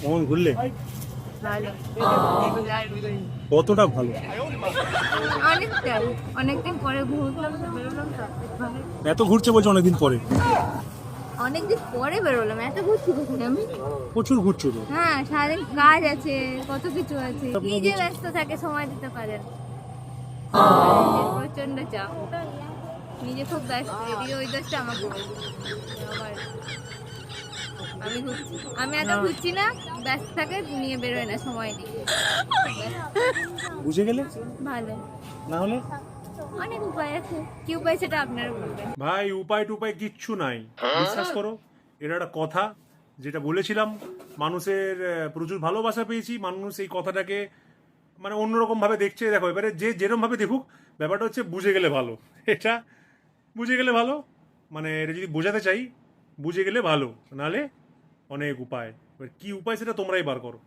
কখন ঘুরলে? ভালো। কতটা ভালো? অনেকটাই। অনেকদিন পরে ঘুরলাম তো, বেরোলাম তো ভালো। এত ঘুরছে বলছো অনেকদিন পরে? অনেকদিন পরে বেরোলাম, এত ঘুরছি কোথায় আমি? প্রচুর ঘুরছো তো। হ্যাঁ, সারাদিন কাজ আছে, কত কিছু আছে, তারপরে নিজে ঘুরছি। ব্যস্ত থাকে, সময় দিতে পারেন। প্রচন্ড চাপ, নিজে খুব ব্যস্ত, এদিকে ওই দোষটা আমাকে আবার আমি ঘুরছি, আমি এত ঘুরছি না, ব্যস্ত থাকে নিয়ে বেরোয় না, সময় নেই। বুঝে গেলে ভালো। না হলে? অনেক উপায় আছে, কি উপায় সেটা আপনারা বলবেন। ভাই উপায় টুপায় কিচ্ছু নাই, বিশ্বাস করো। এটা একটা কথা যেটা বলেছিলাম, মানুষের প্রচুর ভালোবাসা পেয়েছি। মানুষ এই কথাটাকে মানে অন্যরকম ভাবে দেখছে। দেখো, এবারে যে যেরকম ভাবে দেখুক, ব্যাপারটা হচ্ছে বুঝে গেলে ভালো। এটা বুঝে গেলে ভালো, মানে এটা যদি বোঝাতে চাই, বুঝে গেলে ভালো, নাহলে অনেক উপায়। এবার কি উপায় সেটা তোমরাই বার করো।